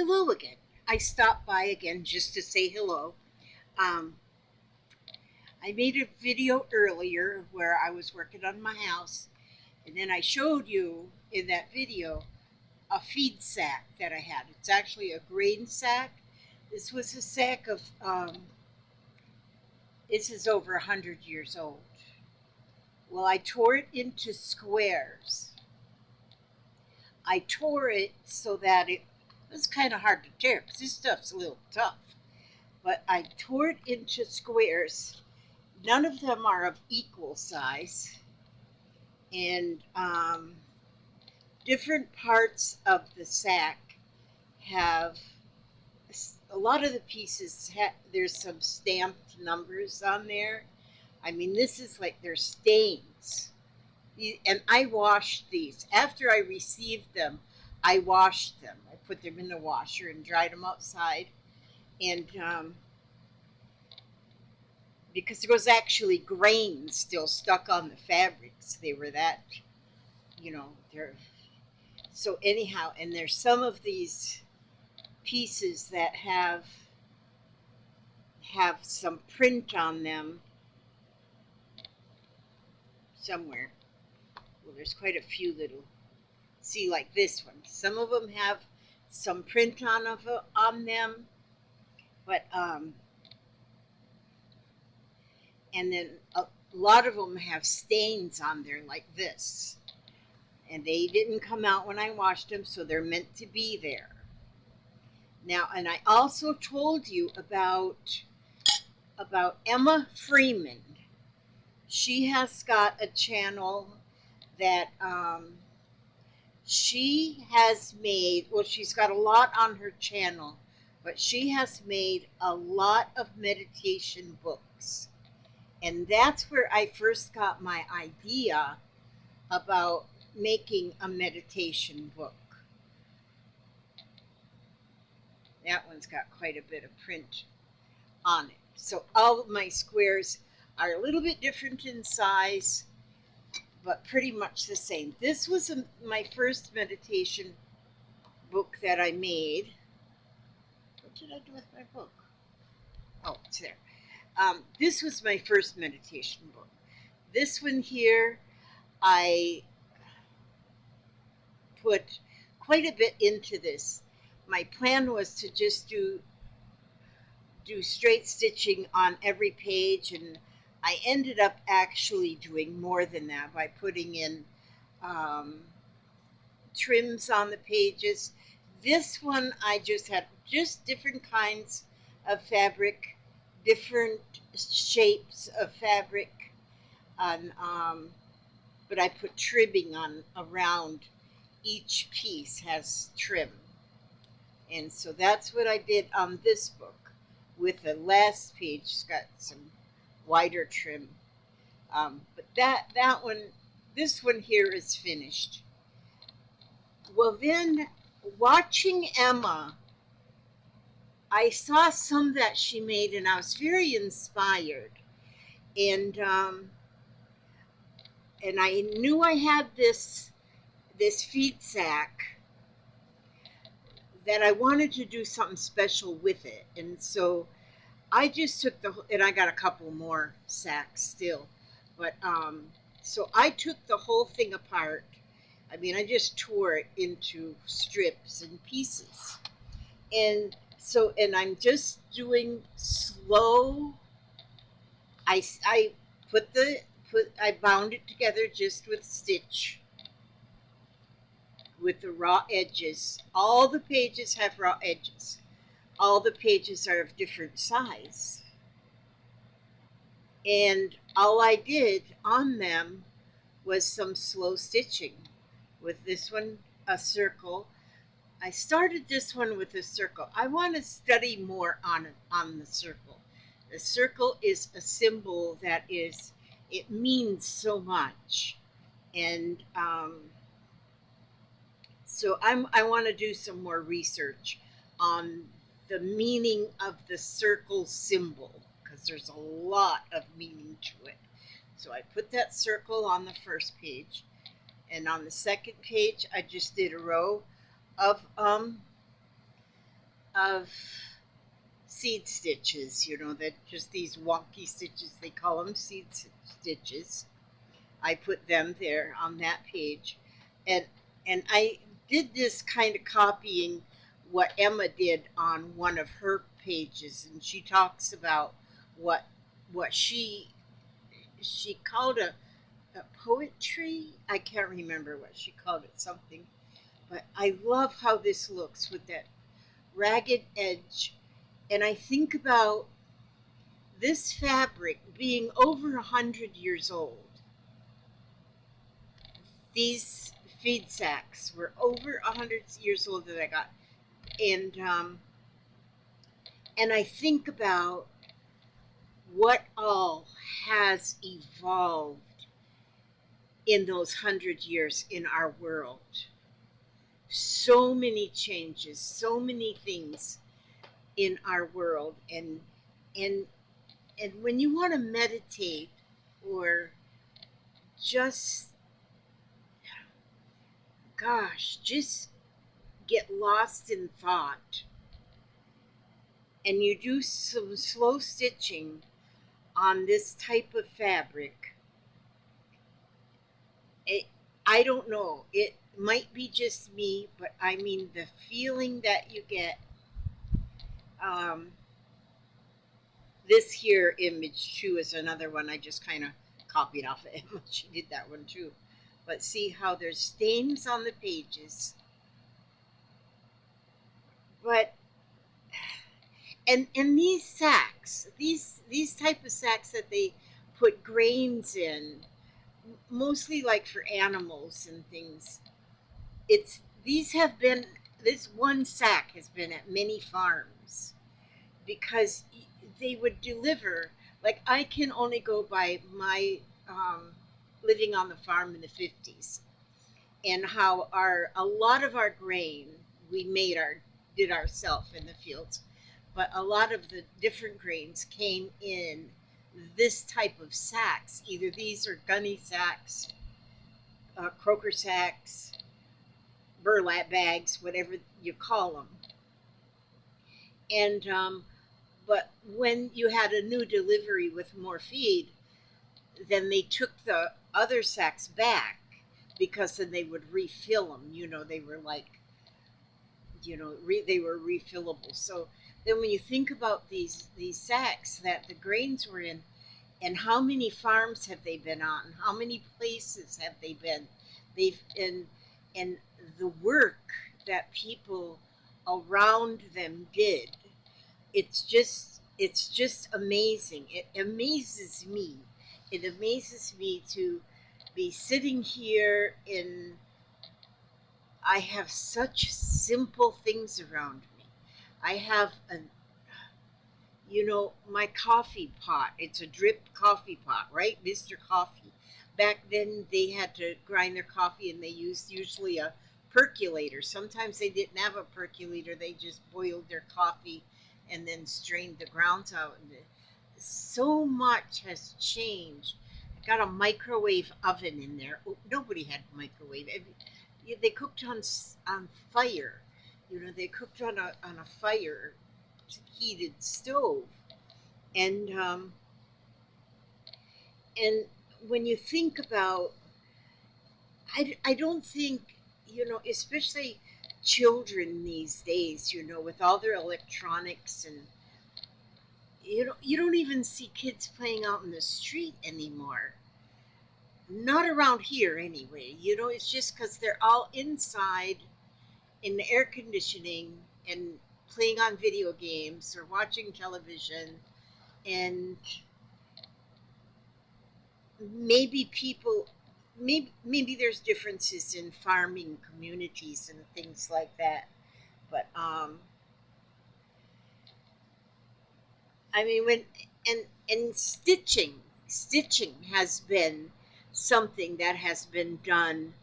Hello again. I stopped by again just to say hello. Um, I made a video earlier where I was working on my house, and then I showed you in that video a feed sack that I had. It's actually a grain sack. This was a sack of, this is over 100 years old. Well, I tore it into squares. I tore it so that it was kind of hard to tear because this stuff's a little tough. But I tore it into squares. None of them are of equal size, and different parts of the sack have a lot of the pieces. There's some stamped numbers on there. I mean, this is like they're stains. And I washed these after I received them. I washed them. I put them in the washer and dried them outside, and because there was actually grain still stuck on the fabrics. They were that, they're so anyhow. And there's some of these pieces that have some print on them somewhere. Well, there's quite a few little. See, like this one. Some of them have some print on them, but and then a lot of them have stains on there like this. And they didn't come out when I washed them, so they're meant to be there. Now, and I also told you about Emma Freeman. She has got a channel that she has made, well, she's got a lot on her channel, but she has made a lot of meditation books. And that's where I first got my idea about making a meditation book. That one's got quite a bit of print on it. So all of my squares are a little bit different in size, but pretty much the same. This was my first meditation book that I made. What did I do with my book? Oh, it's there. This was my first meditation book. This one here, I put quite a bit into this. My plan was to just do straight stitching on every page, and I ended up actually doing more than that by putting in trims on the pages. This one I just had just different kinds of fabric, different shapes of fabric, and but I put trimming on around each piece has trim. And so that's what I did on this book, with the last page. It's got some wider trim. But that one, this one here is finished. Well, then, watching Emma, I saw some that she made, and I was very inspired. And I knew I had this feed sack that I wanted to do something special with it. And so I just took and I got a couple more sacks still, but so I took the whole thing apart. I mean, I just tore it into strips and pieces. And so, and I'm just doing slow. I I bound it together just with stitch, with the raw edges. All the pages have raw edges. All the pages are of different size. And all I did on them was some slow stitching. With this one, a circle. I started this one with a circle. I want to study more on the circle. The circle is a symbol that it means so much. And so I want to do some more research on the meaning of the circle symbol, because there's a lot of meaning to it. So I put that circle on the first page, and on the second page I just did a row of of seed stitches, you know, that just these wonky stitches, they call them seed stitches. I put them there on that page. And I did this kind of copying what Emma did on one of her pages, and she talks about what she called a poetry. I can't remember what she called it, something. But I love how this looks with that ragged edge. And I think about this fabric being over 100 years old. These feed sacks were over 100 years old that I got, and I think about what all has evolved in those 100 years in our world. So many changes, so many things in our world, and and when you want to meditate or just, gosh, just get lost in thought, and you do some slow stitching on this type of fabric, it, I don't know, it might be just me, but I mean the feeling that you get. Um, this here image too is another one I just kind of copied off of Emma. She did that one too. But see how there's stains on the pages. But and these sacks, these type of sacks that they put grains in, mostly like for animals and things. It's these have been this one sack has been at many farms because they would deliver. Like I can only go by my living on the farm in the 50s, and how a lot of our grain we did ourselves in the fields, but a lot of the different grains came in this type of sacks. Either these are gunny sacks, croaker sacks, burlap bags, whatever you call them. And but when you had a new delivery with more feed, then they took the other sacks back because then they would refill them. You know, they were like, you know, they were refillable. So then when you think about these sacks that the grains were in, and how many farms have they been on? How many places have they been? They've and the work that people around them did. It's just amazing. It amazes me. It amazes me to be sitting here in. I have such simple things around me. I have my coffee pot. It's a drip coffee pot, right? Mr. Coffee. Back then they had to grind their coffee and they used usually a percolator. Sometimes they didn't have a percolator. They just boiled their coffee and then strained the grounds out. And so much has changed. I got a microwave oven in there. Oh, nobody had microwave. They cooked on fire. You know, they cooked on a fire heated stove, and and when you think about, I don't think, especially children these days, with all their electronics, and you don't even see kids playing out in the street anymore. Not around here anyway. It's just because they're all inside in the air conditioning and playing on video games or watching television. And maybe maybe there's differences in farming communities and things like that, but I mean, and stitching has been something that has been done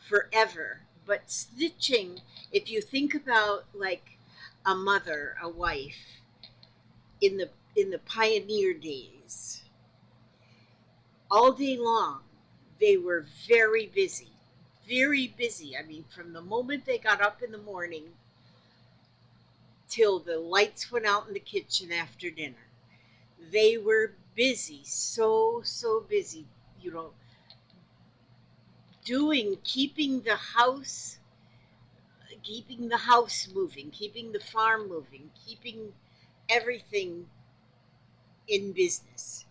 forever. But stitching, if you think about like a mother, a wife in the pioneer days, all day long they were very busy, very busy. I mean, from the moment they got up in the morning till the lights went out in the kitchen after dinner. They were busy, so busy, you know, keeping the house moving, keeping the farm moving, keeping everything in business.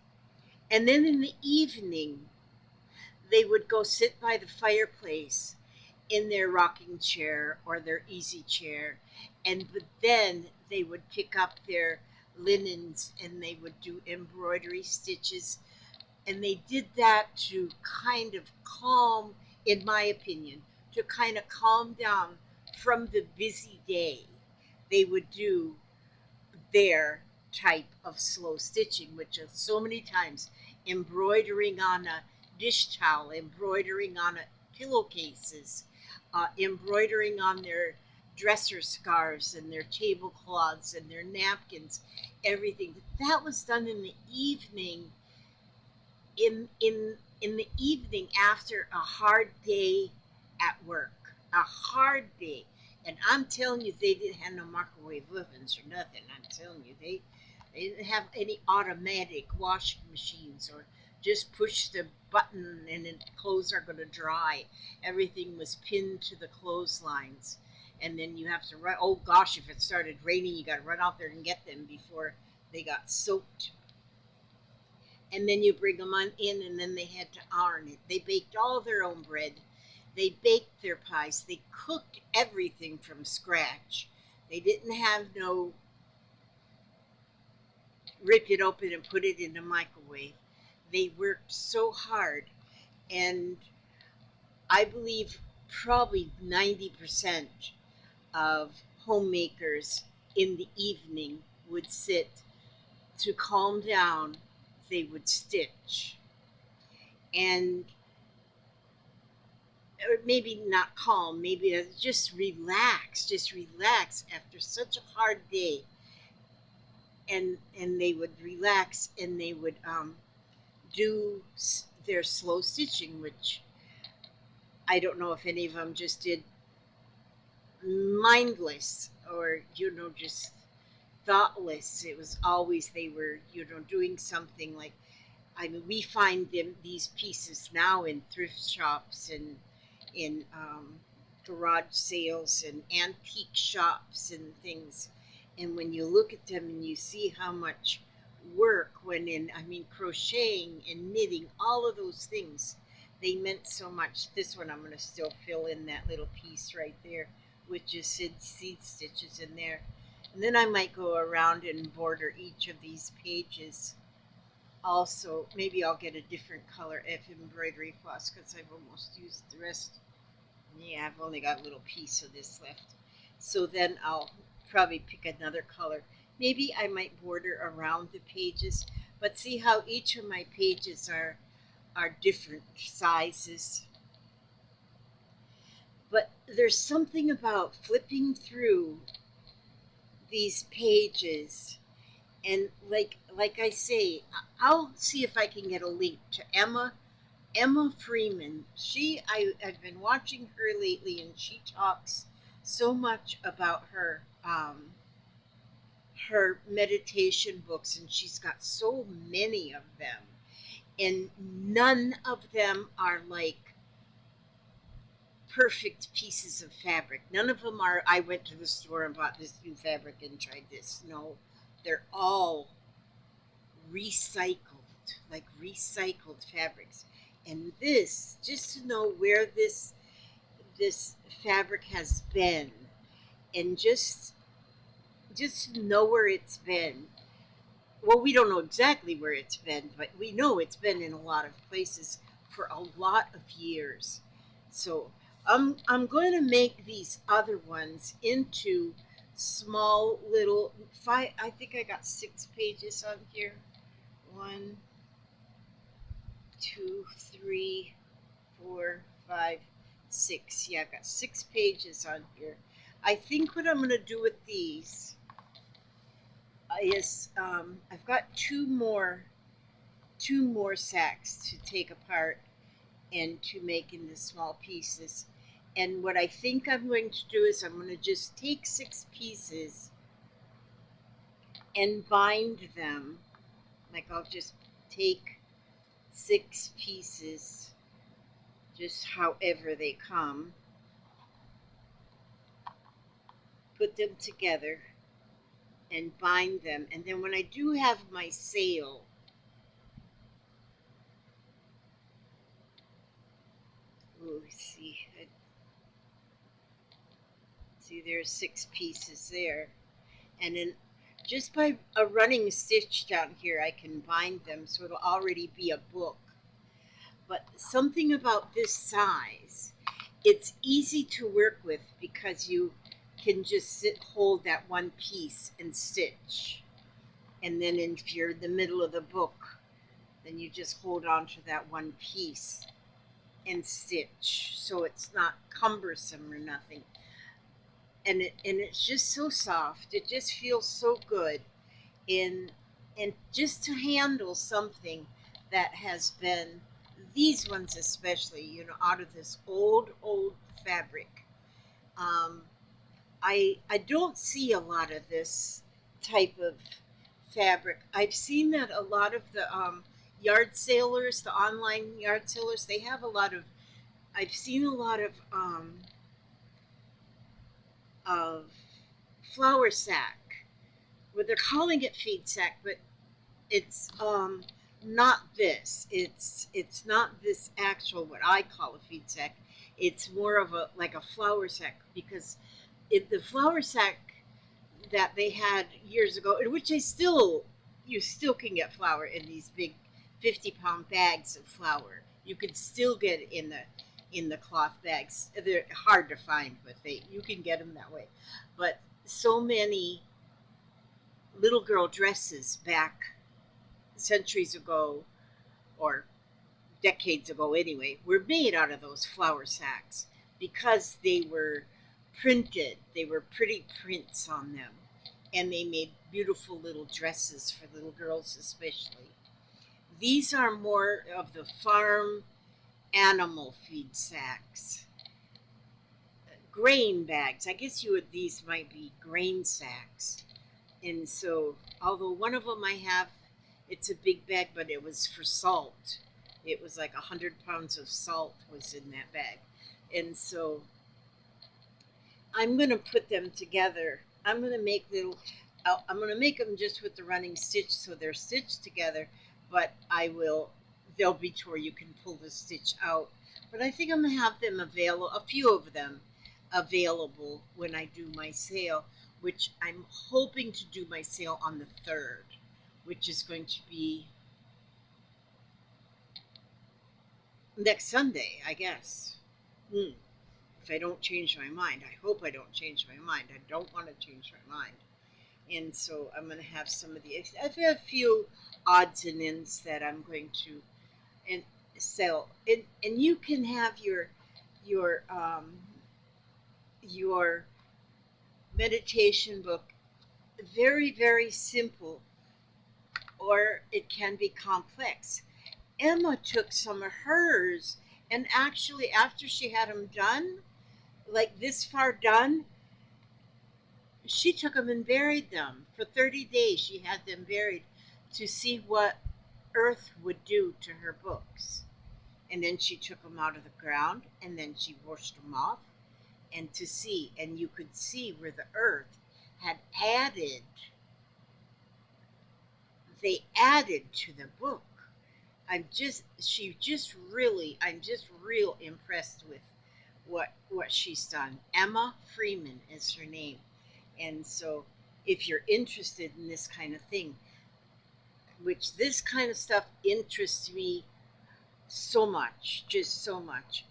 And then in the evening, they would go sit by the fireplace in their rocking chair or their easy chair, and but then they would pick up their linens and they would do embroidery stitches, and they did that to kind of calm, in my opinion, to kind of calm down from the busy day. They would do their type of slow stitching, which is so many times embroidering on a dish towel, embroidering on a pillowcases, embroidering on their dresser scarves and their tablecloths and their napkins, everything. That was done in the evening, in the evening after a hard day at work, a hard day. And I'm telling you, they didn't have no microwave ovens or nothing. I'm telling you, they didn't have any automatic washing machines or just push the button and the clothes are going to dry. Everything was pinned to the clotheslines. And then you have to run. Oh gosh, if it started raining, you got to run out there and get them before they got soaked. And then you bring them on in, and then they had to iron it. They baked all their own bread. They baked their pies. They cooked everything from scratch. They didn't have no rip it open and put it in the microwave. They worked so hard, and I believe probably 90% of homemakers in the evening would sit to calm down. They would stitch, and or maybe not calm, maybe just relax after such a hard day. And they would relax and they would do their slow stitching, which I don't know if any of them just did mindless or just thoughtless. It was always they were doing something like, I mean, we find these pieces now in thrift shops and in garage sales and antique shops and things. And when you look at them and you see how much work went in, I mean, crocheting and knitting, all of those things, they meant so much. This one I'm going to still fill in that little piece right there with just seed stitches in there. And then I might go around and border each of these pages. Also, maybe I'll get a different color F embroidery floss because I've almost used the rest. Yeah, I've only got a little piece of this left. So then I'll probably pick another color. Maybe I might border around the pages, but see how each of my pages are different sizes. But there's something about flipping through these pages, and like I say, I'll see if I can get a link to Emma Freeman. I've been watching her lately, and she talks so much about her meditation books, and she's got so many of them, and none of them are like perfect pieces of fabric. None of them are, I went to the store and bought this new fabric and tried this. No, they're all recycled, like recycled fabrics. And this, just to know where this fabric has been, and just to know where it's been. Well, we don't know exactly where it's been, but we know it's been in a lot of places for a lot of years. So I'm going to make these other ones into small little five. I think I got 6 pages on here. 1, 2, 3, 4, 5, 6. Yeah, I've got 6 pages on here. I think what I'm going to do with these is I've got two more sacks to take apart and to make into small pieces. And what I think I'm going to do is I'm going to just take 6 pieces and bind them. Like I'll just take 6 pieces, just however they come, put them together and bind them. And then when I do have my sale, see, see there's 6 pieces there. And then just by a running stitch down here, I can bind them so it'll already be a book. But something about this size, it's easy to work with because you can just hold that one piece and stitch. And then if you're in the middle of the book, then you just hold on to that one piece and stitch. So it's not cumbersome or nothing. And it's just so soft. It just feels so good. And just to handle something that has been, these ones especially, you know, out of this old fabric. I don't see a lot of this type of fabric. I've seen that a lot of the yard salers, the online yard salers, they have a lot of, I've seen a lot of flour sack, where they're calling it feed sack, but it's not this. It's not this actual what I call a feed sack. It's more of a like a flour sack, because the flour sack that they had years ago, in which you still can get flour in these big 50-pound bags of flour. You can still get it in the cloth bags. They're hard to find, but you can get them that way. But so many little girl dresses back centuries ago, or decades ago anyway, were made out of those flour sacks because they were printed. They were pretty prints on them, and they made beautiful little dresses for little girls especially. These are more of the farm animal feed sacks. Grain bags. I guess these might be grain sacks. And so, although one of them I have, it's a big bag, but it was for salt. It was like 100 pounds of salt was in that bag. And so I'm going to put them together. I'm going to make them just with the running stitch, so they're stitched together, but they'll be to where you can pull the stitch out. But I think I'm going to have them available, a few of them available when I do my sale, which I'm hoping to do my sale on the 3rd, which is going to be next Sunday, I guess. If I don't change my mind. I hope I don't change my mind. I don't want to change my mind. And so I'm going to have some of the, I've had a few odds and ends that I'm going to sell. And you can have your meditation book very, very simple, or it can be complex. Emma took some of hers, and actually after she had them done, like this far done, she took them and buried them. For 30 days she had them buried to see what earth would do to her books. And then she took them out of the ground, and then she washed them off, and you could see where the earth had added, they added to the book. I'm just real impressed with what she's done. Emma Freeman is her name. And so if you're interested in this kind of thing, which this kind of stuff interests me so much, just so much.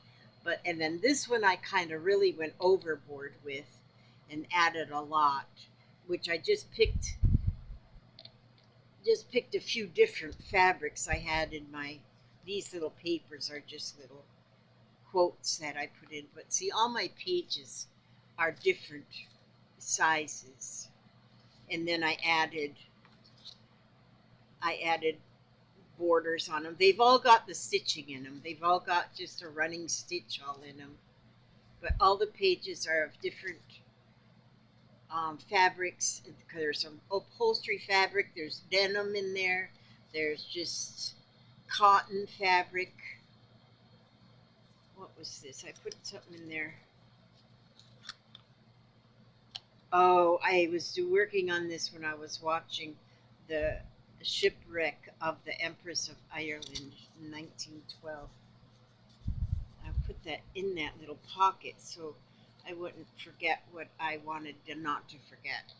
And then this one I kind of really went overboard with and added a lot, which I just picked a few different fabrics I had in these little papers are just little quotes that I put in. But see, all my pages are different sizes. And then I added borders on them. They've all got the stitching in them. They've all got just a running stitch all in them. But all the pages are of different fabrics. There's some upholstery fabric. There's denim in there. There's just cotton fabric. What was this? I put something in there. Oh, I was working on this when I was watching the shipwreck of the Empress of Ireland in 1912. I put that in that little pocket so I wouldn't forget what I wanted not to forget.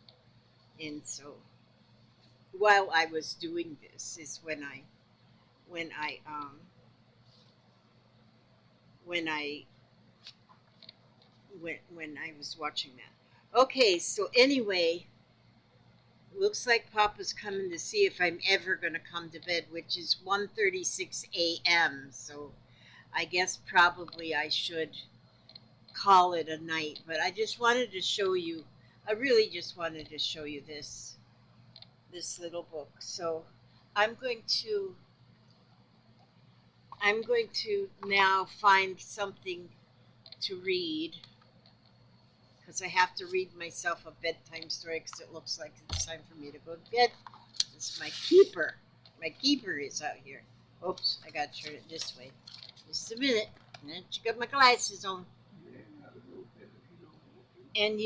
And so while I was doing this is when I when I when I when I was watching that. Okay, so anyway, looks like Papa's coming to see if I'm ever going to come to bed, which is 1:36 a.m. So I guess probably I should call it a night. But I just wanted to show you. I really just wanted to show you this little book. So I'm going to now find something to read because I have to read myself a bedtime story because it looks like it's time for me to go to bed. This is my keeper. My keeper is out here. Oops, I got to turn it this way. Just a minute. I got my glasses on. And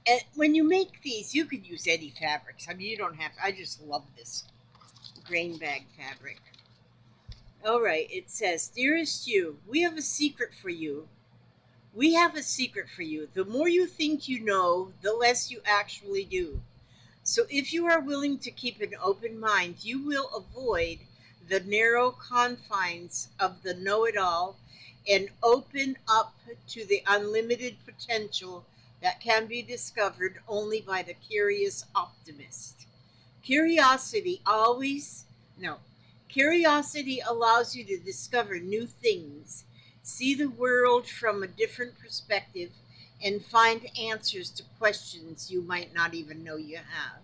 and when you make these, you could use any fabrics. I mean, you don't have to. I just love this grain bag fabric. All right, it says, "Dearest you, we have a secret for you. We have a secret for you. The more you think you know, the less you actually do. So if you are willing to keep an open mind, you will avoid the narrow confines of the know-it-all and open up to the unlimited potential that can be discovered only by the curious optimist. Curiosity always, no, Curiosity allows you to discover new things, see the world from a different perspective, and find answers to questions you might not even know you have.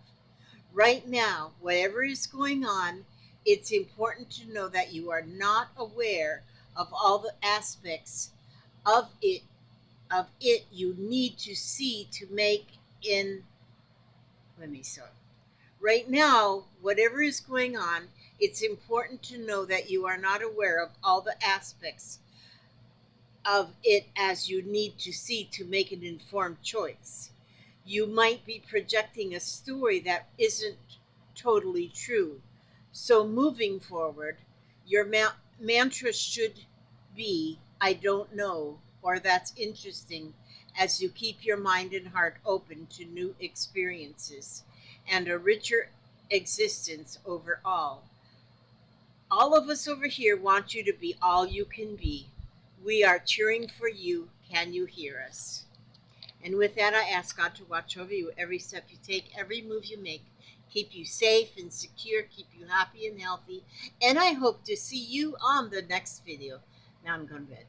Right now, whatever is going on, it's important to know that you are not aware of all the aspects of it you need to see to make in let me start. Right now, whatever is going on, it's important to know that you are not aware of all the aspects of it as you need to see to make an informed choice. You might be projecting a story that isn't totally true. So, moving forward, your mantra should be, I don't know, or that's interesting, as you keep your mind and heart open to new experiences and a richer existence overall. All of us over here want you to be all you can be. We are cheering for you. Can you hear us? And with that, I ask God to watch over you every step you take, every move you make, keep you safe and secure, keep you happy and healthy. And I hope to see you on the next video. Now I'm going to bed.